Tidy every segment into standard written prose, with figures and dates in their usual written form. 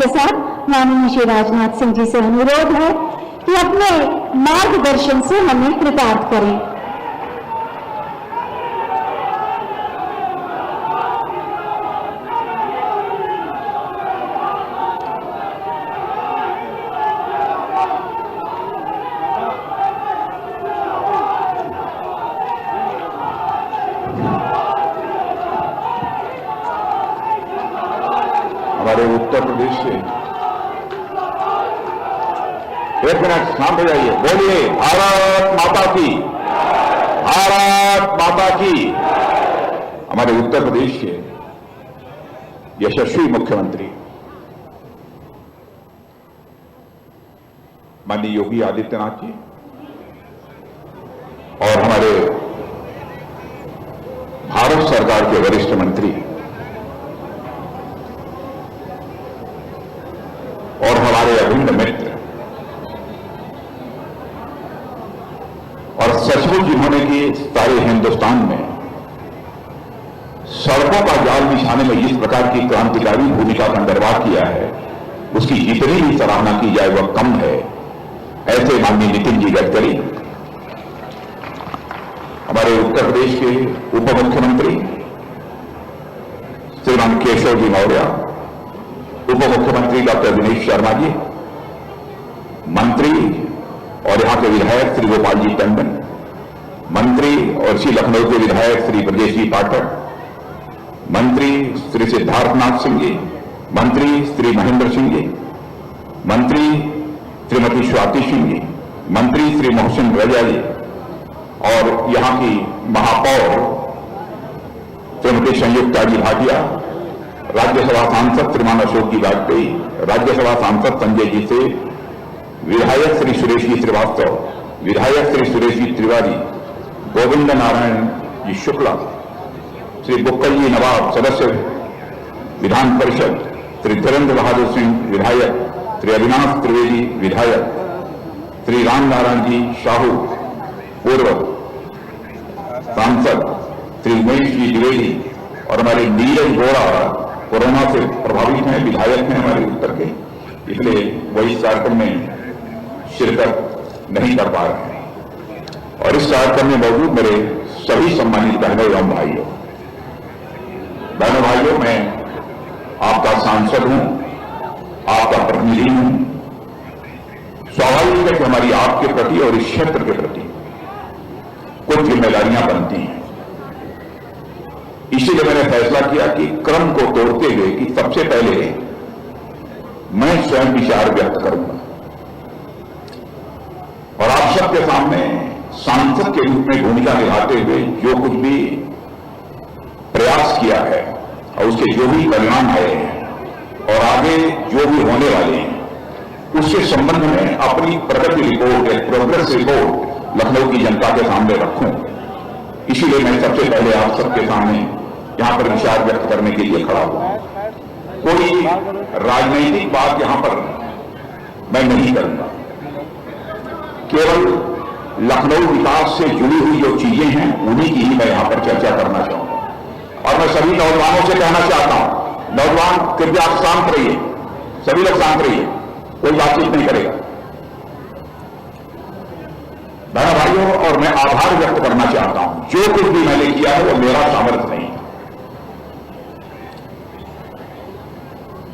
के साथ माननीय श्री राजनाथ सिंह जी से अनुरोध है कि अपने मार्गदर्शन से हमें कृतार्थ करें। हमारे उत्तर प्रदेश से एक मिनट शांत हो जाइए, बोलिए भारत माता की, भारत माता की। हमारे उत्तर प्रदेश के यशस्वी मुख्यमंत्री माननीय योगी आदित्यनाथ जी और हमारे भारत सरकार के वरिष्ठ मंत्री और हमारे अभिन्न मित्र और सचमुच जिन्होंने कि सारे हिंदुस्तान में सड़कों का जाल बिछाने में जिस प्रकार की क्रांतिकारी भूमिका का निर्वाह किया है, उसकी जितनी भी सराहना की जाए वह कम है। ऐसे माननीय नितिन जी गडकरी, हमारे उत्तर प्रदेश के उप मुख्यमंत्री श्रीमान केशव जी मौर्य, उप मुख्यमंत्री डॉक्टर दिनेश शर्मा जी, मंत्री और यहां के विधायक श्री गोपाल जी टंडन, मंत्री और श्री लखनऊ के विधायक श्री ब्रजेश जी पाठक, मंत्री श्री सिद्धार्थनाथ सिंह जी, मंत्री श्री महेंद्र सिंह जी, मंत्री श्रीमती स्वाति सिंह जी, मंत्री श्री मोहसिन रजा जी और यहां की महापौर श्रीमती संयुक्ता जी भाटिया, राज्यसभा सांसद श्रीमान अशोक जी वाजपेयी, राज्यसभा सांसद संजय जी से, विधायक श्री सुरेश जी श्रीवास्तव, विधायक श्री सुरेश जी तिवारी, गोविंद नारायण जी शुक्ला, श्री बुक्कल जी नवाब सदस्य विधान परिषद, श्री धीरेन्द्र बहादुर सिंह विधायक, श्री अविनाश त्रिवेदी विधायक, श्री राम नारायण जी साहू पूर्व सांसद, श्री उमेश जी द्विवेदी और हमारे नीरज गौड़ा कोरोना से प्रभावित हैं, विधायक हैं हमारे उत्तर के, इसलिए वह इस कार्यक्रम में शिरकत नहीं कर पा रहे हैं। और इस कार्यक्रम में मौजूद मेरे सभी सम्मानित बहनों एवं भाइयों, मैं आपका सांसद हूं, आपका प्रतिनिधि हूं। स्वाभाविक है कि हमारी आपके प्रति और इस क्षेत्र के प्रति कुछ जिम्मेदारियां बनती हैं। इसीलिए मैंने फैसला किया कि क्रम को तोड़ते हुए कि सबसे पहले मैं स्वयं विचार व्यक्त करूंगा और आप सबके सामने सांसद के रूप में भूमिका निभाते हुए जो कुछ भी प्रयास किया है और उसके जो भी परिणाम आए हैं और आगे जो भी होने वाले हैं उसके संबंध में अपनी प्रगति रिपोर्ट, एक प्रोग्रेस रिपोर्ट लखनऊ की जनता के सामने रखूं। इसीलिए मैं सबसे पहले आप सबके सामने यहां पर विचार व्यक्त करने के लिए खड़ा हुआ। कोई राजनीतिक बात यहां पर मैं नहीं करूंगा, केवल लखनऊ विकास से जुड़ी हुई जो चीजें हैं उन्हीं की ही मैं यहां पर चर्चा करना चाहूंगा। और मैं सभी नौजवानों से कहना चाहता हूं, नौजवान कृपया आप शांत रहिए, सभी लोग शांत रहिए, कोई बातचीत नहीं करेगा। बहनों भाइयों, और मैं आभार व्यक्त करना चाहता हूं, जो कुछ भी मैंने किया है वो मेरा सामर्थ्य नहीं है।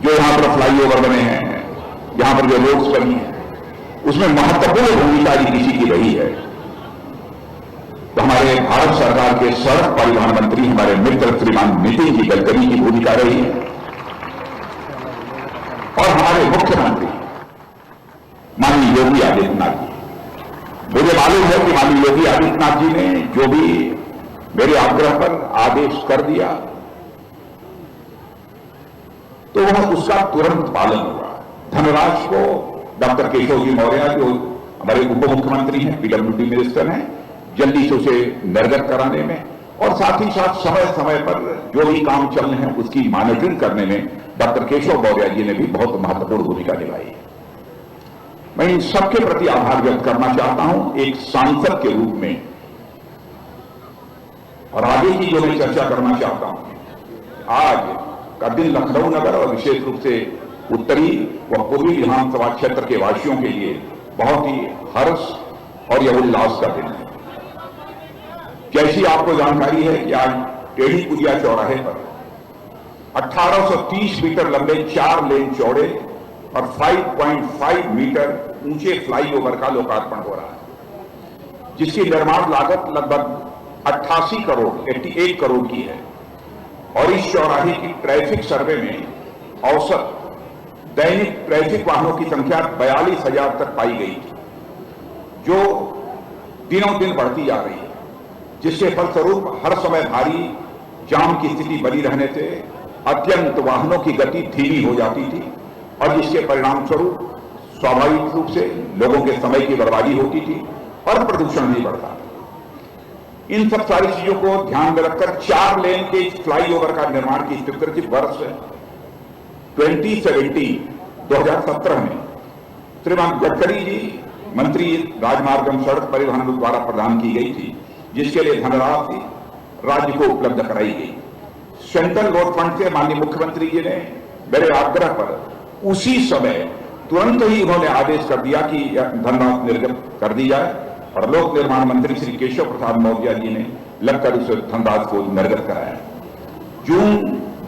जो यहां पर फ्लाईओवर बने हैं, यहां पर जो रोड्स बनी है, उसमें महत्वपूर्ण भूमिका किसी की रही है। तो हमारे भारत सरकार के सड़क परिवहन मंत्री हमारे मित्र श्रीमान नितिन जी गडकरी की भूमिका रही है और हमारे मुख्यमंत्री माननीय योगी आदित्यनाथ जी। मुझे मालूम है कि माननीय योगी आदित्यनाथ जी ने जो भी मेरे आग्रह पर आदेश कर दिया तो वह उसका तुरंत पालन हुआ। धनराशि को डॉक्टर केशव जी मौर्य जो हमारे उप मुख्यमंत्री हैं, पीडब्ल्यूडी मिनिस्टर हैं, जल्दी से उसे निर्गत कराने में और साथ ही साथ समय समय पर जो भी काम चल रहे हैं उसकी मॉनिटरिंग करने में डॉक्टर केशव मौर्य जी ने भी बहुत महत्वपूर्ण भूमिका निभाई। मैं इन सबके प्रति आभार व्यक्त करना चाहता हूं एक सांसद के रूप में। और आगे की जो मैं चर्चा करना चाहता हूं, आज का दिन लखनऊ नगर और विशेष रूप से उत्तरी व पूर्वी विधानसभा क्षेत्र के वासियों के लिए बहुत ही हर्ष और यह उल्लास का दिन है। जैसी आपको जानकारी है कि आज टेढ़ी पुलिया चौराहे पर 1830 मीटर लंबे 4 लेन चौड़े और 5.5 मीटर ऊंचे फ्लाईओवर का लोकार्पण हो रहा है, जिसकी निर्माण लागत लगभग 88 करोड़ की है। और इस चौराहे की ट्रैफिक सर्वे में औसत दैनिक ट्रैफिक वाहनों की संख्या 42,000 तक पाई गई थी, जो दिनों दिन बढ़ती जा रही है, जिसके फलस्वरूप हर समय भारी जाम की स्थिति बनी रहने से अत्यंत वाहनों की गति धीमी हो जाती थी और जिसके परिणाम स्वरूप स्वाभाविक रूप से लोगों के समय की बर्बादी होती थी और प्रदूषण भी बढ़ता था। इन सब सारी चीजों को ध्यान में रखकर 4 लेन के इस फ्लाईओवर का निर्माण की स्वीकृति वर्ष 2017 में श्रीमान गडकरी जी मंत्री राजमार्ग एवं सड़क परिवहन द्वारा प्रदान की गई थी, जिसके लिए धनराशि राज्य को उपलब्ध कराई गई। सेंट्रल रोड फंड से माननीय मुख्यमंत्री जी ने मेरे आग्रह पर उसी समय तुरंत ही उन्होंने आदेश कर दिया कि धनराशि निर्गत कर दी जाए और लोक निर्माण मंत्री श्री केशव प्रसाद मौर्य जी ने लगकर उस धनराशि को निर्गत कराया। जून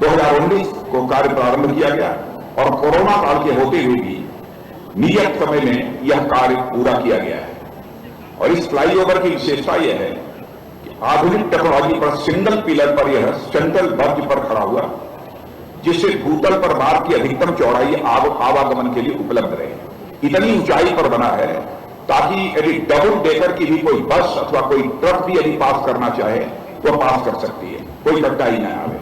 2019 को कार्य प्रारंभ किया गया और कोरोना काल के होते हुए भी नियत समय में यह कार्य पूरा किया गया है। और इस फ्लाईओवर की विशेषता यह है कि आधुनिक टेक्नोलॉजी पर सिंगल पिलर पर यह सेंट्रल बर्ज पर खड़ा हुआ, जिससे भूतल पर मार्ग की अधिकतम चौड़ाई आवागमन के लिए उपलब्ध रहे। इतनी ऊंचाई पर बना है ताकि यदि डबल डेकर की भी कोई बस अथवा कोई ट्रक भी यदि पास करना चाहे तो पास कर सकती है, कोई कठिनाई न आवे।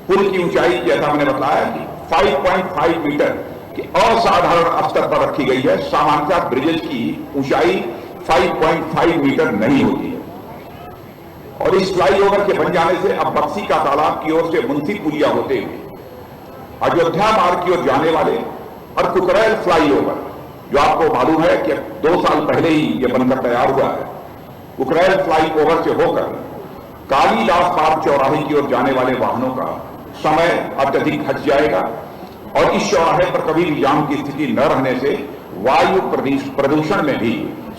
पुल की ऊंचाई जैसा मैंने बताया कि 5.5 मीटर की असाधारण स्तर पर रखी गई है। सामान्यतः ब्रिजेज की ऊंचाई 5.5 मीटर नहीं होती है। और इस फ्लाईओवर के बन जाने से अब बक्सी का तालाब की ओर से मुंशी पुलिया होते हुए अयोध्या मार्ग की ओर जाने वाले और कुकरैल फ्लाईओवर, जो आपको मालूम है कि 2 साल पहले ही यह बनकर तैयार हुआ है, कुकरैल फ्लाईओवर से होकर कालीदास पार्क चौराहे की ओर जाने वाले वाहनों का समय अत्यधिक घट जाएगा और इस चौराहे पर कभी भी जाम की स्थिति न रहने से वायु प्रदूषण में भी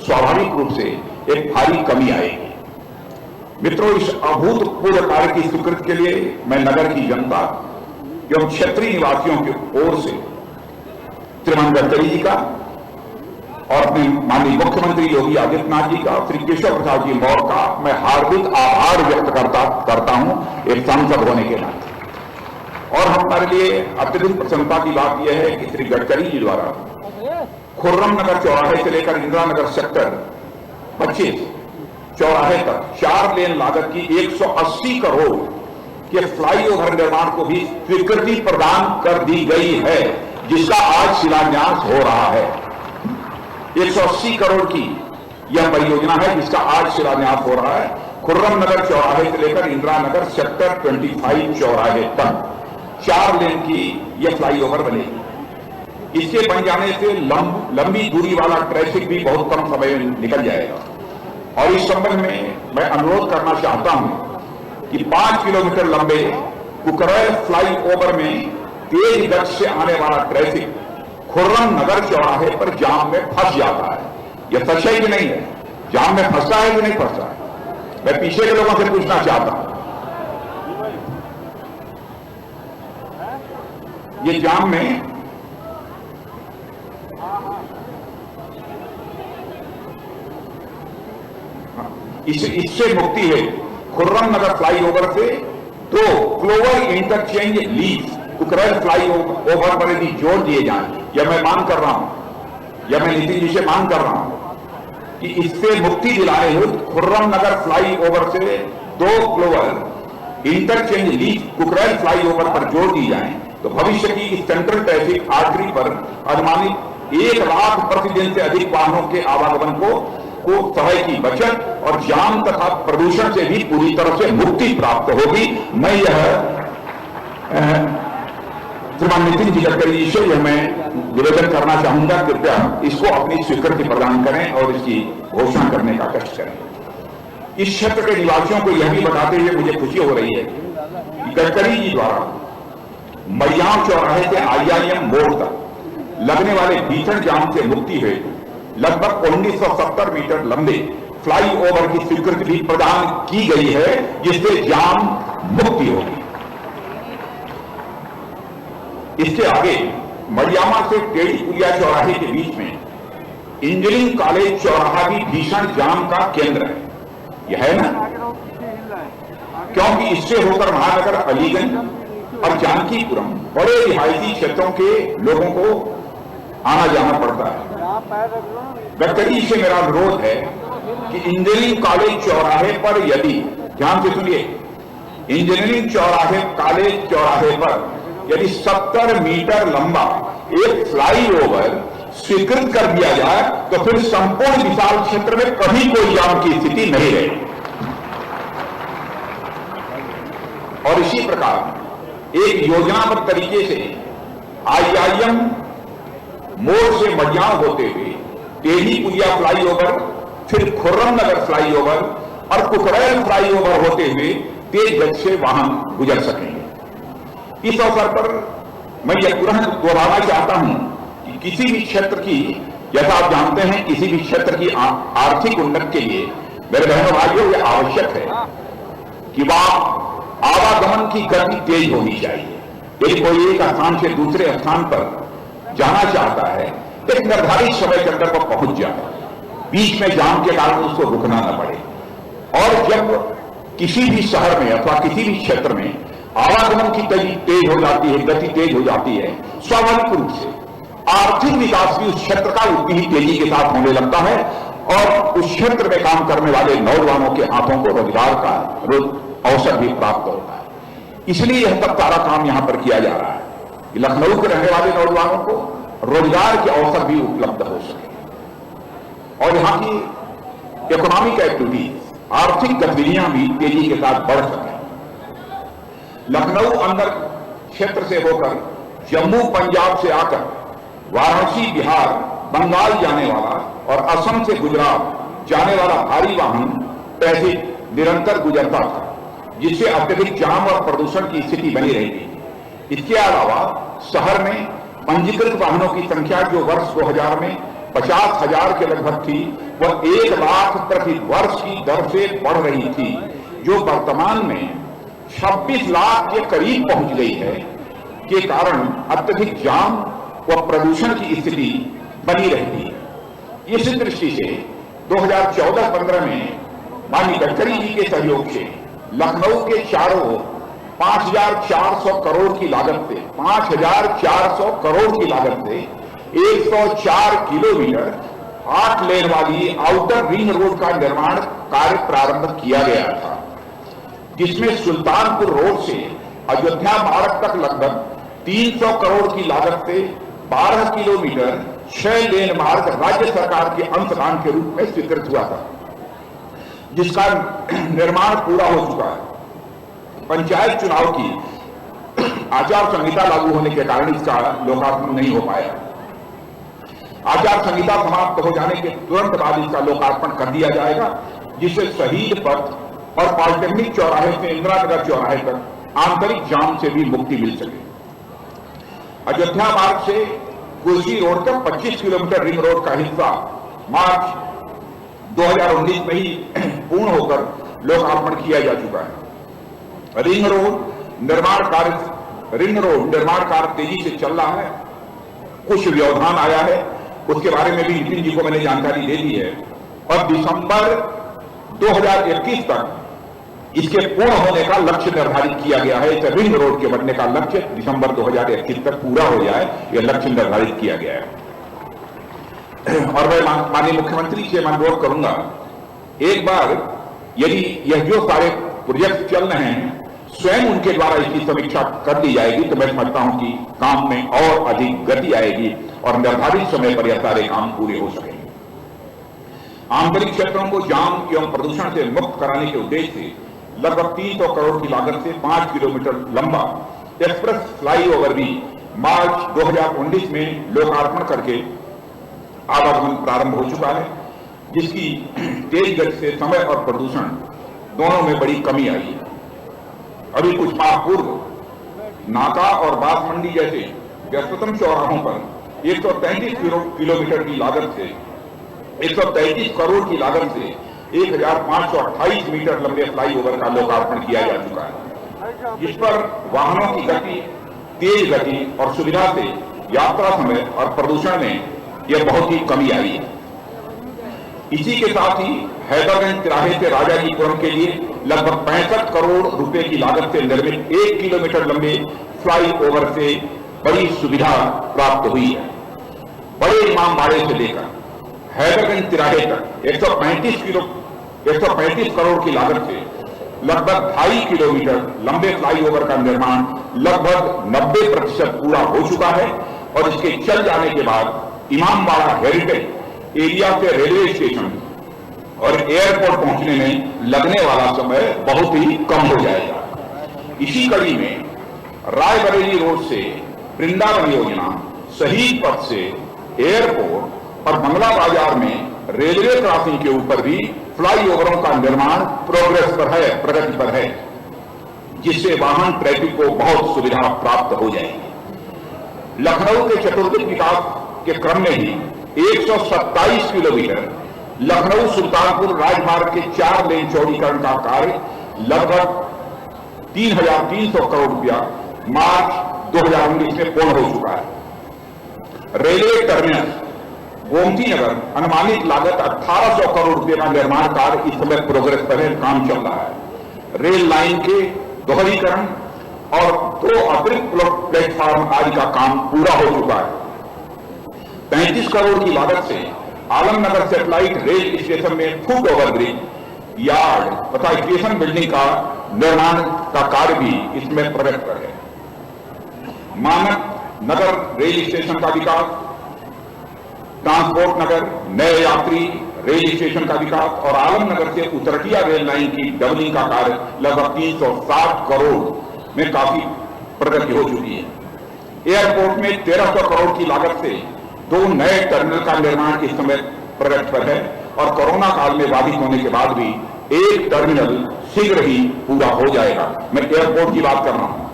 स्वाभाविक रूप से एक भारी कमी आएगी। मित्रों, इस अभूतपूर्व कार्य की स्वीकृति के लिए मैं नगर की जनता एवं क्षेत्रीय निवासियों की ओर से श्रीमान गडकरी जी का और अपने माननीय मुख्यमंत्री योगी आदित्यनाथ जी का, श्री केशव प्रसाद जी मौर्य का मैं हार्दिक आभार व्यक्त करता हूं एक सांसद होने के नाते। और हमारे लिए अत्यधिक प्रसन्नता की बात यह है कि श्री गडकरी जी द्वारा खुर्रम नगर चौराहे से लेकर इंदिरा नगर सेक्टर 25 चौराहे तक 4 लेन लागत की 180 करोड़ के फ्लाईओवर निर्माण को भी स्वीकृति प्रदान कर दी गई है, जिसका आज शिलान्यास हो रहा है। 180 करोड़ की यह परियोजना है जिसका आज शिलान्यास हो रहा है। खुर्रम नगर चौराहे से लेकर इंदिरा नगर सेक्टर 25 चौराहे तक 4 लेन की यह फ्लाईओवर बनेगी। इसके बन जाने से लंबी दूरी वाला ट्रैफिक भी बहुत कम समय में निकल जाएगा। और इस संबंध में मैं अनुरोध करना चाहता हूं कि 5 किलोमीटर लंबे कुकरैल फ्लाईओवर में तेज गति से आने वाला ट्रैफिक खुर्रम नगर चौराहे पर जाम में फंस जाता है। यह सच है कि नहीं है? जाम में फंसता है कि नहीं फंसता है? मैं पीछे के लोगों से पूछना चाहता हूं। ये जाम में इससे मुक्ति है। खुर्रम नगर फ्लाईओवर से 2 clover interchange lease Kukrail flyover पर यदि जोड़ दिए जाएं, यह मैं मांग कर रहा हूं, यह मैं नीतीश जी से मांग कर रहा हूं कि इससे मुक्ति दिलाने हेतु खुर्रम नगर फ्लाईओवर से 2 clover interchange lease Kukrail flyover पर जोड़ दी जाए तो भविष्य की इस सेंट्रल ट्रैफिक आर्टरी पर अनुमानित 1 लाख प्रतिदिन से अधिक वाहनों के आवागमन को समय की बचत और जाम तथा प्रदूषण से भी पूरी तरह से मुक्ति प्राप्त होगी। मैं यह श्रीमान नितिन जी गडकरी जी से यह मैं निवेदन करना चाहूंगा, कृपया इसको अपनी स्वीकृति प्रदान करें और इसकी घोषणा करने का कष्ट करें। इस क्षेत्र के निवासियों को यह भी बताते हुए मुझे खुशी हो रही है कि गडकरी जी द्वारा मरियाम चौराहे से IIM मोड़ तक लगने वाले भीषण जाम से मुक्ति हेतु लगभग 1970 मीटर लंबे फ्लाईओवर की स्वीकृति भी प्रदान की गई है, जिससे जाम मुक्ति होगी। इसके आगे मरियामा से टेढ़ी पुलिया चौराहे के बीच में इंजीनियरिंग कॉलेज चौराहा भी भीषण जाम का केंद्र है। यह है ना, क्योंकि इससे होकर महानगर अलीगंज और जानकीपुरम बड़े रिहायशी क्षेत्रों के लोगों को आना जाना पड़ता है। व्यक्ति से मेरा अनुरोध है कि इंजीनियरिंग कॉलेज चौराहे पर यदि, ध्यान से सुनिए, इंजीनियरिंग कॉलेज चौराहे पर यदि 70 मीटर लंबा एक फ्लाईओवर स्वीकृत कर दिया जाए तो फिर संपूर्ण विशाल क्षेत्र में कभी कोई जाम की स्थिति नहीं रहेगी। और इसी प्रकार एक योजनाबद्ध तरीके से IIM मोड़ से मरियाम होते हुए टेढ़ी पुलिया फ्लाईओवर, फिर खुर्रम नगर फ्लाईओवर और कुकरैल फ्लाईओवर होते हुए तेज गति से वाहन गुजर सकेंगे। इस अवसर पर मैं यह तुरंत दोहराना चाहता हूं कि किसी भी क्षेत्र की, जैसा आप जानते हैं, किसी भी क्षेत्र की आर्थिक उन्नति के लिए मेरे बहनों भाइयों यह आवश्यक है कि वह आवागमन की गति तेज होनी चाहिए। यदि कोई एक स्थान से दूसरे स्थान पर जाना चाहता है, एक निर्धारित समय के अंदर वो पहुंच जाए, बीच में जाम के कारण उसको रुकना न पड़े। और जब किसी भी शहर में अथवा किसी भी क्षेत्र में आवागमन की गति तेज हो जाती है, गति तेज हो जाती है, स्वाभाविक रूप से आर्थिक विकास भी उस क्षेत्र का उतनी ही तेजी के साथ होने लगता है और उस क्षेत्र में काम करने वाले नौजवानों के हाथों को रोजगार का अवसर भी प्राप्त होता है। इसलिए यह सब सारा काम यहां पर किया जा रहा है कि लखनऊ के रहने वाले नौजवानों को रोजगार के अवसर भी उपलब्ध हो सके और यहां की इकोनॉमिक एक्टिविटीज, आर्थिक गतिविधियां भी तेजी के साथ बढ़ सके। लखनऊ अंदर क्षेत्र से होकर जम्मू पंजाब से आकर वाराणसी बिहार बंगाल जाने वाला और असम से गुजरात जाने वाला भारी वाहन पैसे निरंतर गुजरता था, जिससे अत्यधिक जाम और प्रदूषण की स्थिति बनी रहती। इसके अलावा शहर में पंजीकृत वाहनों की संख्या जो वर्ष 2000 में 50,000 के लगभग थी, वह 1 लाख प्रति वर्ष की दर से बढ़ रही थी, जो वर्तमान में 26 लाख के करीब पहुंच गई है, के कारण अत्यधिक जाम व प्रदूषण की स्थिति बनी रहती है। इस दृष्टि से 2014-15 में माननीय गडकरी जी के सहयोग से लखनऊ के चारों ओर 5,400 करोड़ की लागत से 5,400 करोड़ की लागत से 104 किलोमीटर 8 लेन वाली आउटर रिंग रोड का निर्माण कार्य प्रारंभ किया गया था, जिसमें सुल्तानपुर रोड से अयोध्या मार्ग तक लगभग 300 करोड़ की लागत से 12 किलोमीटर 6 लेन मार्ग राज्य सरकार के अंशदान के रूप में स्वीकृत हुआ था, जिसका निर्माण पूरा हो चुका है। पंचायत चुनाव की आचार संहिता लागू होने के कारण इसका लोकार्पण नहीं हो पाया। आचार संहिता समाप्त हो जाने के तुरंत बाद इसका लोकार्पण कर दिया जाएगा, जिससे शहीद पथ और पॉलिटेक्निक चौराहे से इंदिरा नगर चौराहे तक आंतरिक जाम से भी मुक्ति मिल सके। अयोध्या मार्ग से कुर्सी रोड तक 25 किलोमीटर रिंग रोड का हिस्सा मार्च 2019 में ही पूर्ण होकर लोकार्पण किया जा चुका है। रिंग रोड निर्माण कार्य तेजी से चल रहा है। कुछ व्यवधान आया है, उसके बारे में भी नितिन जी को मैंने जानकारी दे दी है और दिसंबर 2021 तक इसके पूर्ण होने का लक्ष्य निर्धारित किया गया है। इस रिंग रोड के बनने का लक्ष्य दिसंबर 2021 तक पूरा हो जाए, यह लक्ष्य निर्धारित किया गया है। और मैं माननीय मुख्यमंत्री से अनुरोध करूंगा, एक बार यदि यह जो सारे प्रोजेक्ट चल रहे हैं स्वयं उनके द्वारा इसकी समीक्षा कर दी जाएगी तो मैं समझता हूं कि काम में और अधिक गति आएगी और निर्धारित समय पर यह सारे काम पूरे हो सकेंगे। आंतरिक क्षेत्रों को जाम एवं प्रदूषण से मुक्त कराने के उद्देश्य से लगभग 300 करोड़ की लागत से 5 किलोमीटर लंबा एक्सप्रेस फ्लाईओवर भी मार्च 2019 में लोकार्पण करके आवागमन प्रारंभ हो चुका है, जिसकी तेज गति से समय और प्रदूषण दोनों में बड़ी कमी आई है। अभी कुछ माह पूर्व नाका और बासमंडी जैसे व्यस्ततम चौराहों पर 133 किलोमीटर की लागत से 133 करोड़ की लागत से 1528 मीटर लंबे फ्लाईओवर का लोकार्पण किया जा चुका है, जिस पर वाहनों की गति, तेज गति और सुविधा से यात्रा समय और प्रदूषण में यह बहुत ही कमी आई है। इसी के साथ ही हैदरगंज तिराहे से राजाजीपुरम के लिए लगभग 65 करोड़ रुपए की लागत से निर्मित 1 किलोमीटर लंबे फ्लाईओवर से बड़ी सुविधा प्राप्त हुई है। बड़े इमामबाड़े से लेकर हैदरगंज तिराहे तक 135 करोड़ की लागत से लगभग 2.5 किलोमीटर लंबे फ्लाईओवर का निर्माण लगभग 90% पूरा हो चुका है और इसके चल जाने के बाद इमामबाड़ा हेरिटेज एरिया से रेलवे स्टेशन और एयरपोर्ट पहुंचने में लगने वाला समय बहुत ही कम हो जाएगा। इसी कड़ी में रायबरेली रोड से वृंदावन योजना, शहीद पथ से एयरपोर्ट और बंगला बाजार में रेलवे क्रॉसिंग के ऊपर भी फ्लाईओवरों का निर्माण प्रोग्रेस पर है, प्रगति पर है, जिससे वाहन ट्रैफिक को बहुत सुविधा प्राप्त हो जाएगी। लखनऊ के चतुर्दिक विकास के क्रम में ही 127 किलोमीटर लखनऊ सुल्तानपुर राजमार्ग के 4 लेन चौड़ीकरण का कार्य लगभग 3,300 करोड़ रुपया मार्च 2019 में पूर्ण हो चुका है। रेलवे टर्मिनस गोमती नगर अनुमानित लागत 1800 करोड़ रुपए का निर्माण कार्य इस समय प्रोग्रेस पर है, काम चल रहा है। रेल लाइन के दोहरीकरण और 2 अतिरिक्त प्लेटफॉर्म आदि का काम पूरा हो चुका है। 35 करोड़ की लागत से आलमनगर सैटेलाइट रेल स्टेशन में फुट ओवरब्रिज, यार्ड तथा स्टेशन बिल्डिंग का निर्माण का कार्य भी इसमें प्रगति पर है। मानक नगर रेल स्टेशन का विकास, ट्रांसपोर्ट नगर नए यात्री रेल स्टेशन का विकास और आलमनगर से उतरटिया रेल लाइन की डबलिंग का कार्य लगभग 360 करोड़ में काफी प्रगति हो चुकी है। एयरपोर्ट में 1300 करोड़ की लागत से 2 नए टर्मिनल का निर्माण इस समय प्रगति पर है और कोरोना काल में बाधित होने के बाद भी 1 टर्मिनल शीघ्र ही पूरा हो जाएगा। मैं एयरपोर्ट की बात कर रहा हूं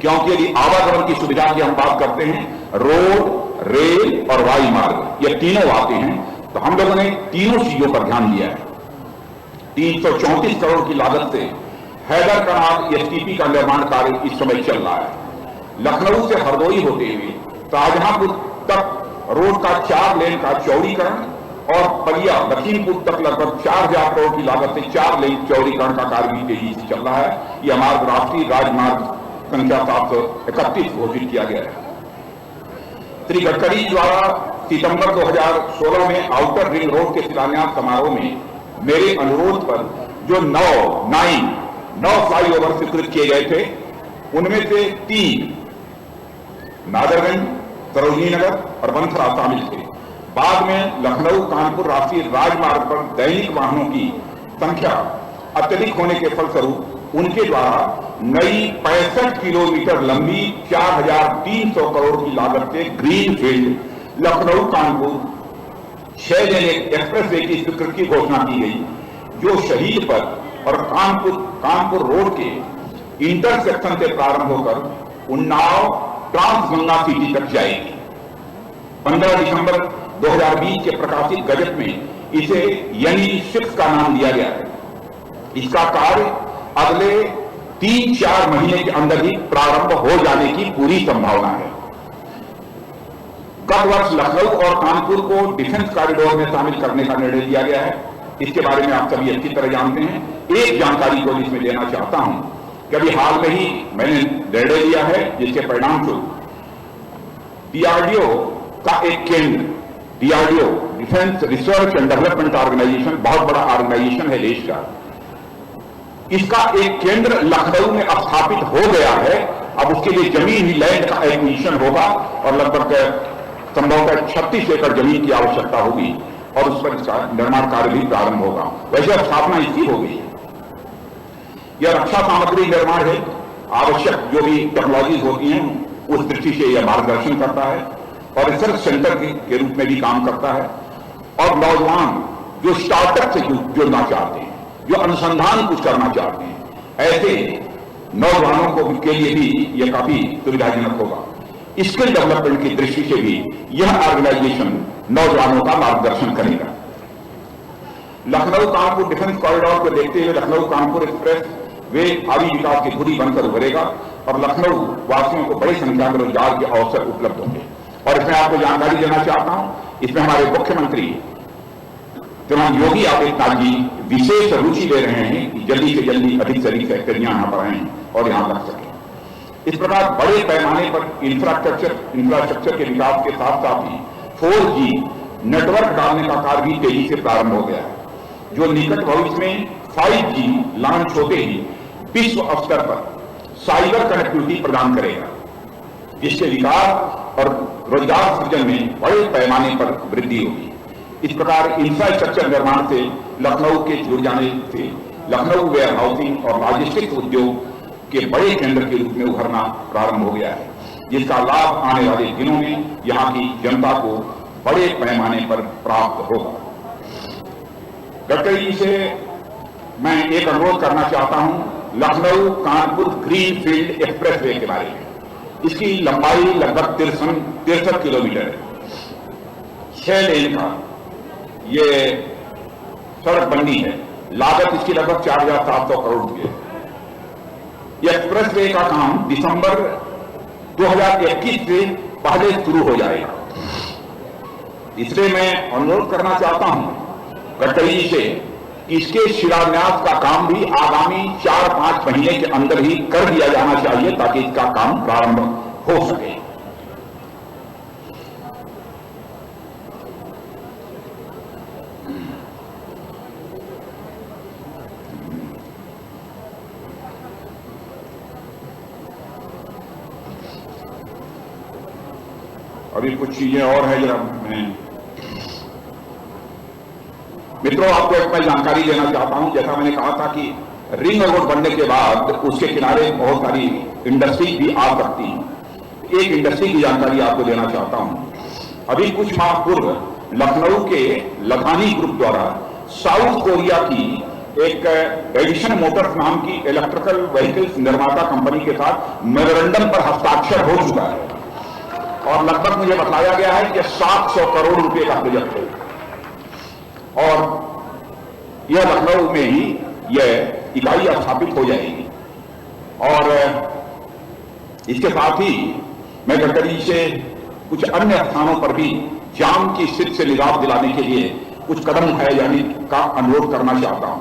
क्योंकि यदि आवागमन की सुविधा की हम बात करते हैं, रोड, रेल और वायु मार्ग ये तीनों आते हैं, तो हम लोगों ने तीनों चीजों पर ध्यान दिया है। 334 करोड़ की लागत से हैदर कनाल एसटीपी का निर्माण कार्य इस समय चल रहा है। लखनऊ से हरदोई होते हुए शाहजहांपुर तक रोड का 4 लेन का चौड़ीकरण और पलिया लखीमपुर तक लगभग 4000 करोड़ की लागत से 4 लेन चौड़ीकरण का कार्य भी तेजी से चल रहा है। यह मार्ग राष्ट्रीय राजमार्ग संख्या 731 घोषित किया गया है। श्री गडकरी द्वारा सितंबर 2016 में आउटर रिंग रोड के शिलान्यास समारोह में मेरे अनुरोध पर जो 9 फ्लाईओवर स्वीकृत किए गए थे, उनमें से 3 नादरगंज, सरोजनी नगर और बंथरा शामिल थे। बाद में लखनऊ कानपुर राष्ट्रीय राजमार्ग पर दैनिक वाहनों की संख्या अत्यधिक होने के फलस्वरूप उनके द्वारा नई 65 किलोमीटर लंबी 4300 करोड़ की लागत से ग्रीन फील्ड लखनऊ कानपुर 6 लेन एक्सप्रेस वे की स्वीकृति की घोषणा की गई, जो शहीद पथ और कानपुर रोड के इंटरसेक्शन से प्रारंभ होकर उन्नाव ट्रांसगंगा सिटी तक जाएगी। 15 दिसंबर 2020 के प्रकाशित गजट में इसे यानी-6 का नाम दिया गया है। इसका कार्य अगले 3-4 महीने के अंदर ही प्रारंभ हो जाने की पूरी संभावना है। गत वर्ष लखनऊ और कानपुर को डिफेंस कॉरिडोर में शामिल करने का निर्णय लिया गया है। इसके बारे में आप सभी अच्छी तरह जानते हैं। एक जानकारी को इसमें देना चाहता हूं कि अभी हाल में ही मैंने निर्णय लिया है, जिसके परिणाम स्वरूप डीआरडीओ का एक केंद्र, DRDO defence research and development organisation बहुत बड़ा ऑर्गेनाइजेशन है देश का, इसका एक केंद्र लखनऊ में स्थापित हो गया है। अब उसके लिए जमीन ही लैंड का एक्विजिशन होगा और लगभग संभवतः 36 एकड़ जमीन की आवश्यकता होगी और उस पर इसका निर्माण कार्य भी प्रारंभ होगा। वैसे स्थापना इसकी हो गई है। यह रक्षा सामग्री निर्माण है, आवश्यक जो भी टेक्नोलॉजीज होती हैं उस दृष्टि से यह मार्गदर्शन करता है और रिसर्च सेंटर के रूप में भी काम करता है। और नौजवान जो स्टार्टअप से जुड़ना चाहते हैं, जो अनुसंधान कुछ करना चाहते हैं, ऐसे नौजवानों को के लिए भी यह काफी सुविधाजनक होगा। स्किल डेवलपमेंट की दृष्टि से भी यह ऑर्गेनाइजेशन नौजवानों का मार्गदर्शन करेगा। लखनऊ कानपुर डिफेंस कॉरिडोर को देखते हुए लखनऊ कानपुर एक्सप्रेस वे भावी विकास की धुरी बनकर उभरेगा और लखनऊ वासियों को बड़ी संख्या में रोजगार के अवसर उपलब्ध होंगे। और इसमें आपको जानकारी देना चाहता हूं, इसमें हमारे मुख्यमंत्री श्रीमान योगी आदित्यनाथ जी विशेष रुचि ले रहे हैं कि जल्दी से जल्दी अधिक से अधिक फैक्ट्रियां यहां पर आएं और यहां लग सके। इस प्रकार बड़े पैमाने पर इंफ्रास्ट्रक्चर के विकास के साथ साथ ही 4G नेटवर्क डालने का कार्य भी तेजी से प्रारंभ हो गया है, जो निकट भविष्य में 5G लॉन्च होते ही विश्व स्तर पर साइबर कनेक्टिविटी प्रदान करेगा, जिससे विकास और रोजगार सृजन में बड़े पैमाने पर वृद्धि होगी। इस प्रकार इंफ्रास्ट्रक्चर निर्माण से लखनऊ के जुड़ जाने से लखनऊ वेयर हाउसिंग और लॉजिस्टिक्स उद्योग के बड़े केंद्र के रूप में उभरना प्रारंभ हो गया है, जिसका लाभ आने वाले दिनों में यहां की जनता को बड़े पैमाने पर प्राप्त होगा। गडकरी जी से मैं एक अनुरोध करना चाहता हूं Lucknow Kanpur green field express way के बारे में। इसकी लंबाई लगभग 63 किलोमीटर है, 6 लेन का ये सड़क बननी है। लागत इसकी लगभग 4,700 करोड़ रुपए है। यह एक्सप्रेस वे का काम दिसंबर 2021 से पहले शुरू हो जाएगा। इसलिए मैं अनुरोध करना चाहता हूं गडकरी जी से कि इसके शिलान्यास का काम भी आगामी 4-5 महीने के अंदर ही कर दिया जाना चाहिए ताकि इसका काम प्रारंभ हो सके। अभी कुछ चीजें और है जरा मैं मित्रों आपको एक मैं जानकारी देना चाहता हूं। जैसा मैंने कहा था कि रिंग रोड बनने के बाद उसके किनारे बहुत सारी इंडस्ट्री भी आ सकती हैं। एक इंडस्ट्री की जानकारी आपको देना चाहता हूं। अभी कुछ माह पूर्व लखनऊ के लखानी ग्रुप द्वारा साउथ कोरिया की एक एडिशन मोटर्स नाम की इलेक्ट्रिकल व्हीकल्स निर्माता कंपनी के साथ मेमोरेंडम पर हस्ताक्षर हो चुका है और लगभग मुझे बताया गया है कि 700 करोड़ रुपए का प्रोजेक्ट है और यह लखनऊ में ही यह इकाई स्थापित हो जाएगी। और इसके साथ ही मैं गडकरी से कुछ अन्य स्थानों पर भी जाम की स्थिति से निजात दिलाने के लिए कुछ कदम उठाए जाने का अनुरोध करना चाहता हूं।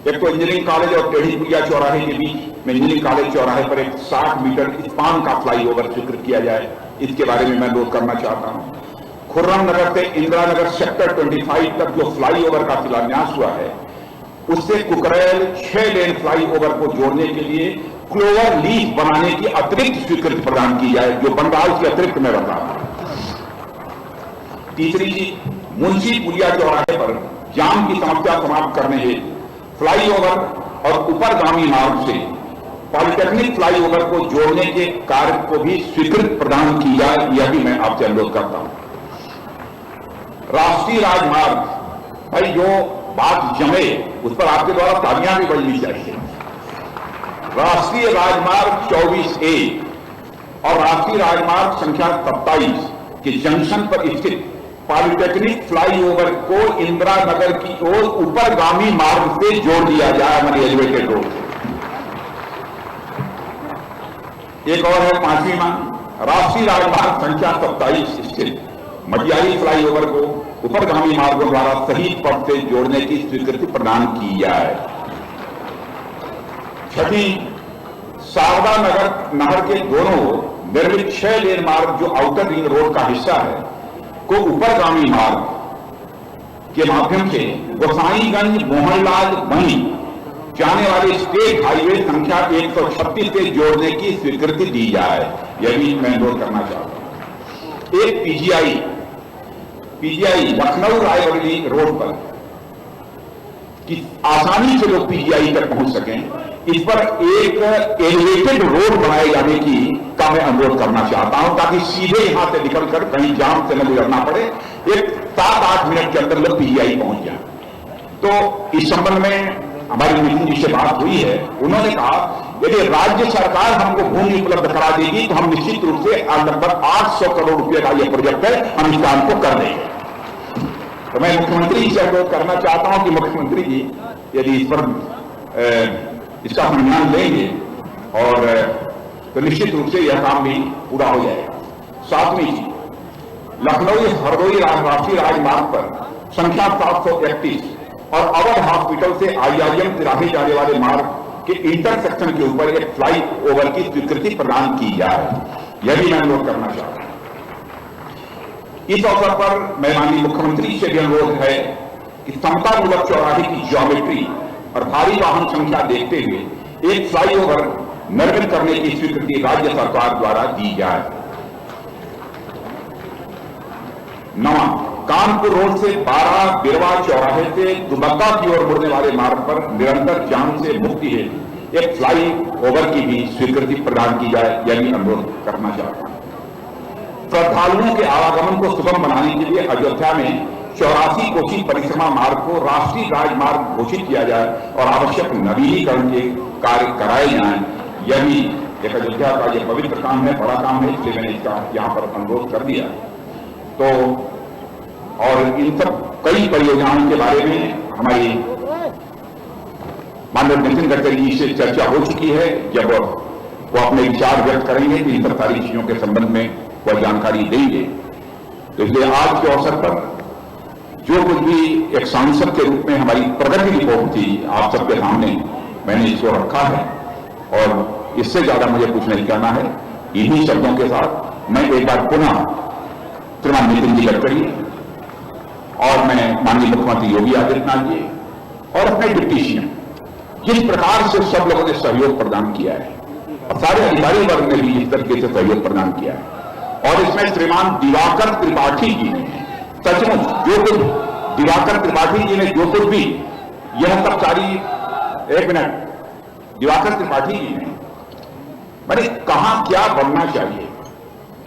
एक तो इंजीनियरिंग कॉलेज और टेढ़ी पुलिया चौराहे के बीच में इंजीनियरिंग कॉलेज चौराहे पर एक 60 मीटर स्पान का फ्लाईओवर स्वीकृत किया जाए, इसके बारे में मैं अनुरोध करना चाहता हूं। खुर्रम नगर से इंदिरा नगर सेक्टर 25 तक जो फ्लाईओवर का शिलान्यास हुआ है उससे कुकरेल 6 लेन फ्लाईओवर को जोड़ने के लिए क्लोवर लीफ बनाने की अतिरिक्त स्वीकृति प्रदान की जाए, जो बन रहा है उसके अतिरिक्त में बन रहा है। तीसरी चीज, मुंशी पुलिया चौराहे पर जाम की समस्या समाप्त करने हेतु फ्लाईओवर और ऊपरगामी मार्ग से पॉलिटेक्निक फ्लाईओवर को जोड़ने के कार्य को भी स्वीकृति प्रदान की जाए, यह भी मैं आपसे अनुरोध करता हूं। राष्ट्रीय राजमार्ग, भाई जो बात जमे उस पर आपके द्वारा तालियां भी बजनी चाहिए। राष्ट्रीय राजमार्ग 24A और राष्ट्रीय राजमार्ग संख्या 27 के जंक्शन पर स्थित पॉलिटेक्निक फ्लाईओवर को इंदिरा नगर की ओर ऊपरगामी मार्ग से जोड़ दिया जाए, हमारी एलिवेटेड रोड से। एक और है 5वीं मांग, राष्ट्रीय राजमार्ग संख्या 27 स्थित मटियारी फ्लाईओवर को ऊपरगामी मार्गों द्वारा सही पथ से जोड़ने की स्वीकृति प्रदान की जाए। छठी, शारदा नगर नहर के दोनों निर्मित 6 लेन मार्ग जो आउटर रिंग रोड का हिस्सा है को ऊपरगामी मार्ग के माध्यम से गोसाईगंज मोहनलाल बनी जाने वाले स्टेट हाईवे संख्या 136 से जोड़ने की स्वीकृति दी जाए, यह भी मैं अनुरोध करना चाहता हूं। एक पीजीआई लखनऊ रायबरेली रोड पर कि आसानी से लोग पीजीआई तक पहुंच सकें, इस पर एक एलिवेटेड रोड बनाए जाने की का मैं अनुरोध करना चाहता हूं ताकि सीधे यहां से निकलकर कहीं जाम से न गुजरना पड़े, एक 7-8 मिनट के अंदर लोग पीजीआई पहुंच जाए। तो इस संबंध में हमारी नितिन जी से बात हुई है, उन्होंने कहा यदि राज्य सरकार हमको भूमि उपलब्ध करा देगी तो हम निश्चित रूप से लगभग 800 करोड़ रुपए का यह प्रोजेक्ट है, हम इस काम को कर देंगे। तो मैं मुख्यमंत्री जी से अनुरोध करना चाहता हूं कि मुख्यमंत्री जी यदि इस पर इसका संज्ञान लेंगे और तो निश्चित रूप से यह काम भी पूरा हो जाएगा। सातवीं चीज, लखनऊ हरदोई राष्ट्रीय राजमार्ग पर संख्या 731 और अवध हॉस्पिटल से IIM तिराहे जाने वाले मार्ग के इंटरसेक्शन के ऊपर एक फ्लाई ओवर की स्वीकृति प्रदान की जाए, यह भी मैं अनुरोध करना चाहता हूं। इस अवसर पर मैं माननीय मुख्यमंत्री से भी अनुरोध है कि समतामूलक चौराहे की ज्योमेट्री और भारी वाहन संख्या देखते हुए एक फ्लाईओवर निर्मित करने की स्वीकृति राज्य सरकार द्वारा दी जाए। 9, कानपुर रोड से 12 बिरवा चौराहे से दुबग्गा की ओर मुड़ने वाले मार्ग पर निरंतर जाम से मुक्ति हेतु एक फ्लाई ओवर की भी स्वीकृति प्रदान की जाए, यह भी अनुरोध करना चाहता हूं। श्रद्धालुओं के आवागमन को सुगम बनाने के लिए अयोध्या में 84 कोसी परिक्रमा मार्ग को राष्ट्रीय राजमार्ग घोषित किया जाए और आवश्यक नवीनीकरण के कार्य कराए जाएं, यह भी एक अयोध्या का यह पवित्र काम है, बड़ा काम है, इसलिए मैंने इसका यहां पर अनुरोध कर दिया। तो और इन सब कई परियोजनाओं के बारे में हमारी माननीय नितिन गडकरी जी से चर्चा हो चुकी है। जब वो अपने विचार व्यक्त करेंगे तो इन सब सारी चीजों के संबंध में वह जानकारी देंगे। तो इसलिए आज के अवसर पर जो कुछ भी एक सांसद के रूप में हमारी प्रगति रिपोर्ट थी आप सबके सामने मैंने इसको रखा है और इससे ज्यादा मुझे कुछ नहीं कहना है। इन्हीं शब्दों के साथ मैं एक बार पुनः श्रीमान नितिन जी गडकरी और मैं माननीय मुख्यमंत्री योगी आदित्यनाथ जी और अपने डिप्टी सीएम जिस प्रकार से सब लोगों ने सहयोग प्रदान किया है और सारे अधिकारी वर्ग ने भी इस तरीके से सहयोग प्रदान किया है और इसमें श्रीमान दिवाकर त्रिपाठी जी ने सचमुच जो कुछ दिवाकर त्रिपाठी जी ने जो कुछ भी यह सब सारी दिवाकर त्रिपाठी जी ने मैंने कहा क्या बनना चाहिए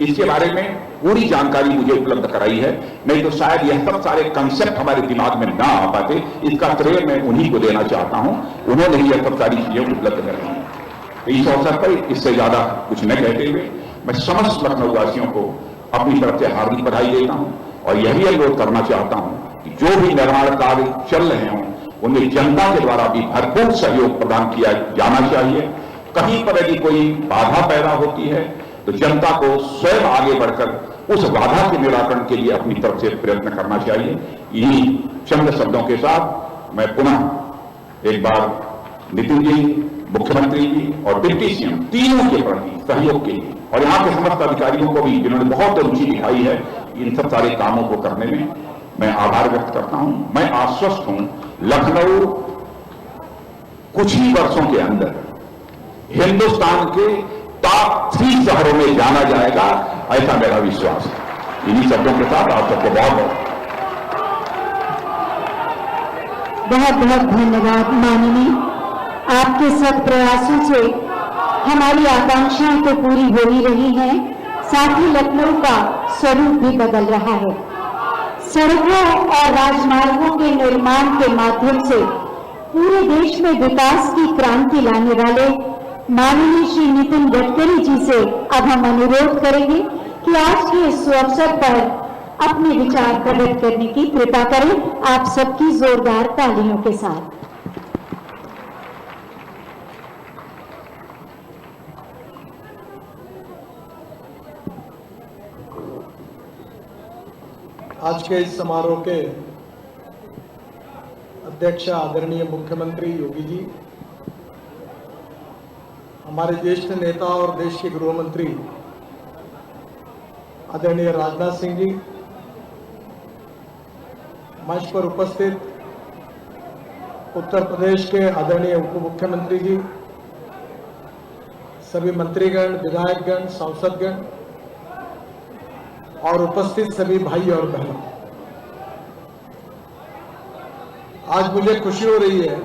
इसके बारे में पूरी जानकारी मुझे उपलब्ध कराई है। नहीं तो शायद यह सब सारे कंसेप्ट हमारे दिमाग में ना आ पाते। इसका श्रेय मैं उन्हीं को देना चाहता हूं, उन्होंने ही यह सब सारी चीजें उपलब्ध कराई हैं। तो इस अवसर पर इससे ज्यादा कुछ न कहते हुए मैं समस्त लखनऊ वासियों को अपनी तरफ से हार्दिक बधाई देता हूं और यह भी अनुरोध करना चाहता हूं कि जो भी निर्माण कार्य चल रहे हों उनमें जनता के द्वारा भी भरपूर सहयोग प्रदान किया जाना चाहिए। कहीं पर यदि कोई बाधा पैदा होती है तो जनता को स्वयं आगे बढ़कर उस बाधा के निराकरण के लिए अपनी तरफ से प्रयत्न करना चाहिए। इन्हीं चंद शब्दों के साथ मैं पुनः एक बार नितिन जी, मुख्यमंत्री जी और डिप्टी सीएम तीनों के प्रति सहयोग के लिए और यहाँ के समस्त अधिकारियों को भी जिन्होंने बहुत रुचि दिखाई है इन सब सारे कामों को करने में, मैं आभार व्यक्त करता हूं। मैं आश्वस्त हूं लखनऊ कुछ ही वर्षों के अंदर हिंदुस्तान के टॉप 3 शहरों में जाना जाएगा, ऐसा मेरा विश्वास है। इन्हीं शब्दों के साथ आप सबको बहुत बहुत धन्यवाद माननीय। आपके सब प्रयासों से हमारी आकांक्षाएं तो पूरी हो ही रही हैं, साथ ही लखनऊ का स्वरूप भी बदल रहा है। सड़कों और राजमार्गों के निर्माण के माध्यम से पूरे देश में विकास की क्रांति लाने वाले माननीय श्री नितिन गडकरी जी से अब हम अनुरोध करेंगे कि आज के इस अवसर पर अपने विचार प्रकट करने की कृपा करें, आप सबकी जोरदार तालियों के साथ। आज के इस समारोह के अध्यक्ष आदरणीय मुख्यमंत्री योगी जी, हमारे ज्येष्ठ नेता और देश के गृह मंत्री आदरणीय राजनाथ सिंह जी, मंच पर उपस्थित उत्तर प्रदेश के आदरणीय उप मुख्यमंत्री जी, सभी मंत्रीगण, विधायकगण, सांसदगण और उपस्थित सभी भाई और बहनों, आज मुझे खुशी हो रही है